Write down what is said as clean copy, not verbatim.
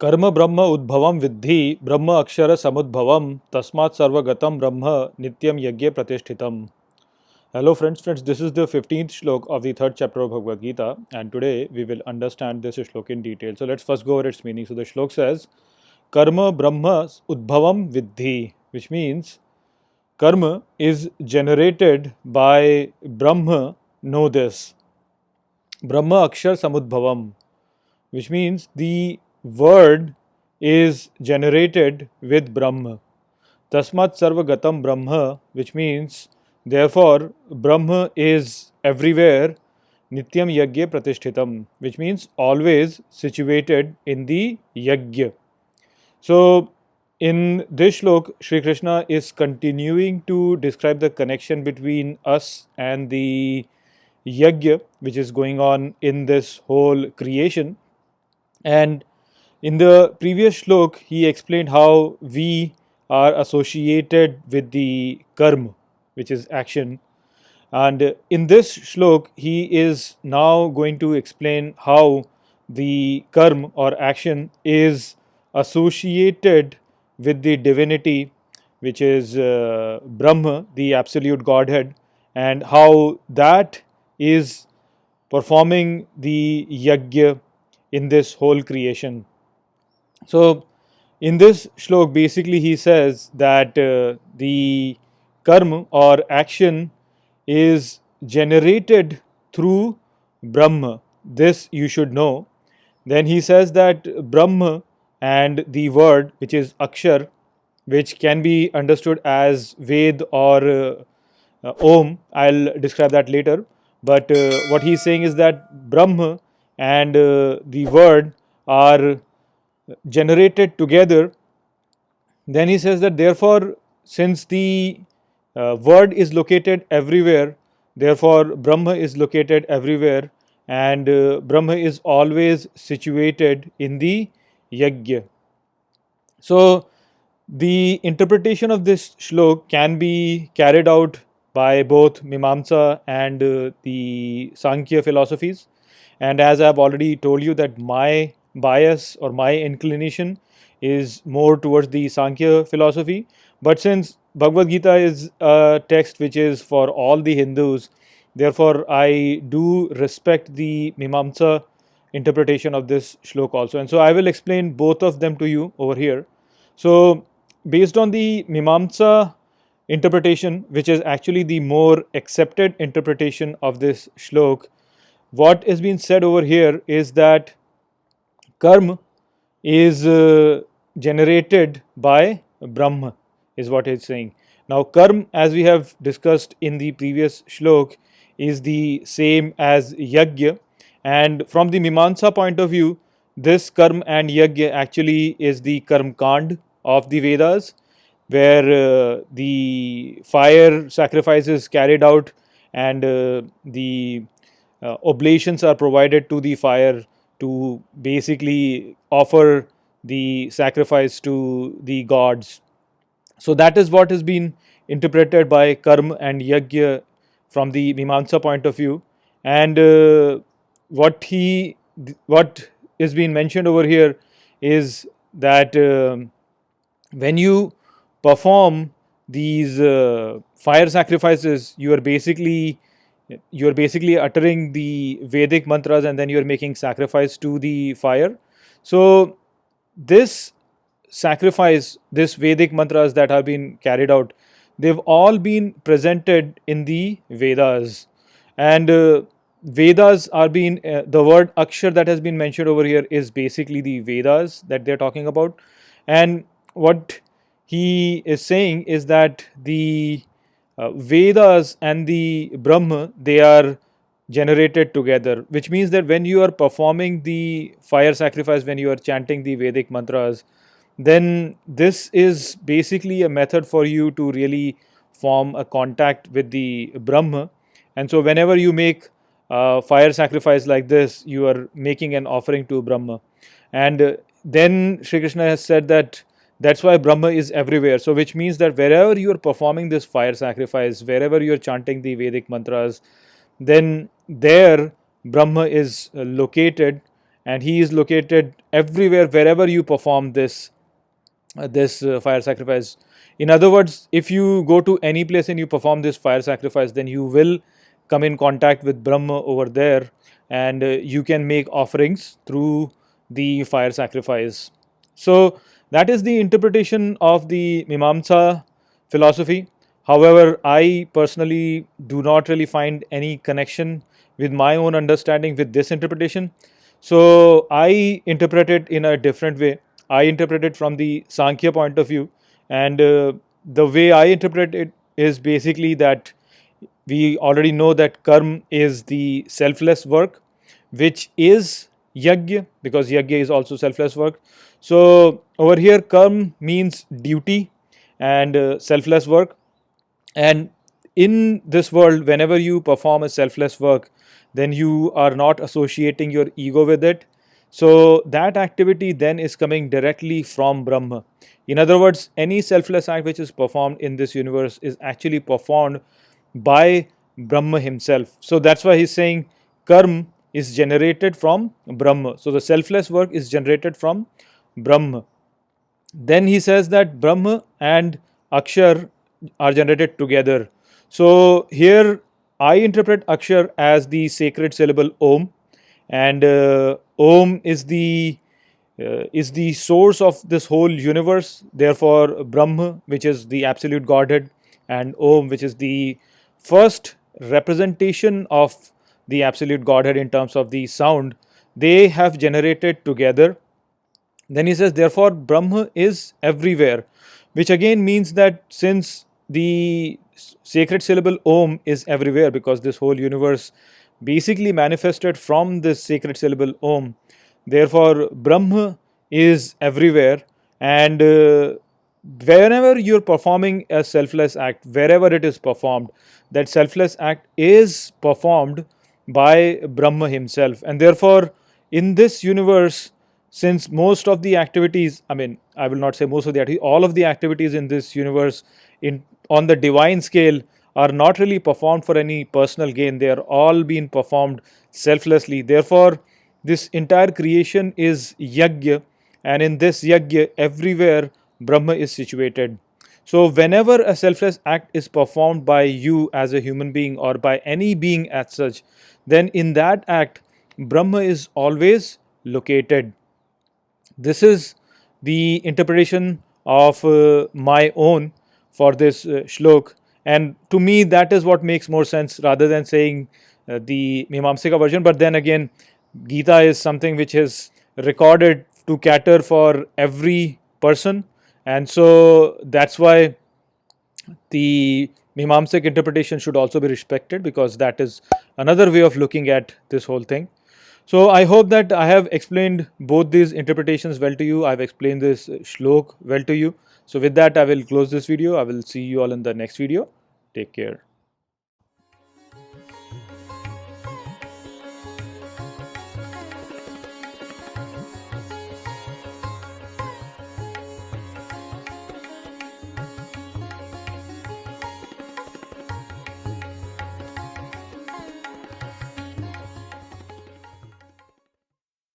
कर्म ब्रह्म उद्भवम विद्धि ब्रह्म अक्षर समुद्भवम तस्मात् सर्वगतम ब्रह्म नित्यम यज्ञ प्रतिष्ठितम. Hello friends, this is the 15th shlok of the third chapter of Bhagavad Gita, and today we will understand this shlok in detail. So let's first go over its meaning. So the shlok says, Karma Brahma Udbhavam Viddhi, which means karma is generated by Brahma, know this. Brahma Akshar Samudbhavam, which means the word is generated with Brahma. Tasmat Sarvagatam Brahma, which means therefore Brahma is everywhere. Nityam Yagya Pratishthitam, which means always situated in the Yagya. So, in this shlok, Sri Krishna is continuing to describe the connection between us and the Yagya, which is going on in this whole creation. And in the previous shlok, he explained how we are associated with the karma, which is action. And in this shlok, he is now going to explain how the karma or action is associated with the divinity, which is Brahma, the absolute Godhead, and how that is performing the yajna in this whole creation. So, in this shlok, basically he says that the karma or action is generated through Brahma. This you should know. Then he says that Brahma and the word, which is Akshar, which can be understood as Ved or Om, I'll describe that later. But what he's saying is that Brahma and the word are generated together. Then he says that therefore, since the word is located everywhere, therefore Brahma is located everywhere, and Brahma is always situated in the yajna. So, the interpretation of this shlok can be carried out by both Mimamsa and the Sankhya philosophies. And as I've already told you, that my bias or my inclination is more towards the Sankhya philosophy. But since Bhagavad Gita is a text which is for all the Hindus, therefore I do respect the Mimamsa interpretation of this shlok also. And so I will explain both of them to you over here. So, based on the Mimamsa interpretation, which is actually the more accepted interpretation of this shlok, what is being said over here is that karma is generated by Brahma, is what it's saying. Now, karma, as we have discussed in the previous shlok, is the same as yajna, and from the Mimamsa point of view, this karma and yajna actually is the karma kand of the Vedas, where the fire sacrifice is carried out and the oblations are provided to the fire to basically offer the sacrifice to the gods. So that is what has been interpreted by karma and yajna from the Mimamsa point of view. And what is being mentioned over here is that when you perform these fire sacrifices, you are basically uttering the Vedic mantras, and then you are making sacrifice to the fire. So this sacrifice, this Vedic mantras that have been carried out, they've all been presented in the Vedas, and Vedas are being the word Akshar that has been mentioned over here is basically the Vedas that they're talking about. And what he is saying is that the Vedas and the Brahma, they are generated together, which means that when you are performing the fire sacrifice, when you are chanting the Vedic mantras, then this is basically a method for you to really form a contact with the Brahma. And so whenever you make fire sacrifice like this, you are making an offering to Brahma. And then Sri Krishna has said that that's why Brahma is everywhere. So, which means that wherever you are performing this fire sacrifice, wherever you are chanting the Vedic mantras, then there Brahma is located, and he is located everywhere wherever you perform this fire sacrifice. In other words, if you go to any place and you perform this fire sacrifice, then you will come in contact with Brahma over there, and you can make offerings through the fire sacrifice. So that is the interpretation of the Mimamsa philosophy. However, I personally do not really find any connection with my own understanding with this interpretation. So I interpret it in a different way. I interpret it from the Sankhya point of view, and the way I interpret it is basically that we already know that karma is the selfless work, which is yajna, because yajna is also selfless work. So over here, karma means duty and selfless work. And in this world, whenever you perform a selfless work, then you are not associating your ego with it. So that activity then is coming directly from Brahma. In other words, any selfless act which is performed in this universe is actually performed by Brahma himself. So that's why he's saying karma is generated from Brahma. So the selfless work is generated from Brahma. Then he says that Brahma and Akshar are generated together. So here I interpret Akshar as the sacred syllable Om, and Om is the source of this whole universe. Therefore, Brahma, which is the absolute Godhead, and Om, which is the first representation of the absolute Godhead in terms of the sound, they have generated together. Then he says, therefore, Brahma is everywhere, which again means that since the sacred syllable Om is everywhere, because this whole universe basically manifested from this sacred syllable Om, therefore, Brahma is everywhere. And whenever you're performing a selfless act, wherever it is performed, that selfless act is performed by Brahma himself. And therefore, in this universe, since most of the activities, I mean, I will not say most of the activities, all of the activities in this universe in on the divine scale are not really performed for any personal gain. They are all being performed selflessly. Therefore, this entire creation is yajna, and in this yajna, everywhere Brahma is situated. So, whenever a selfless act is performed by you as a human being or by any being as such, then in that act, Brahma is always located. This is the interpretation of my own for this shlok, and to me that is what makes more sense rather than saying the Mimamsika version. But then again, Gita is something which is recorded to cater for every person, and so that's why the Mimamsik interpretation should also be respected, because that is another way of looking at this whole thing. So I hope that I have explained both these interpretations well to you. I've explained this shlok well to you. So with that, I will close this video. I will see you all in the next video. Take care.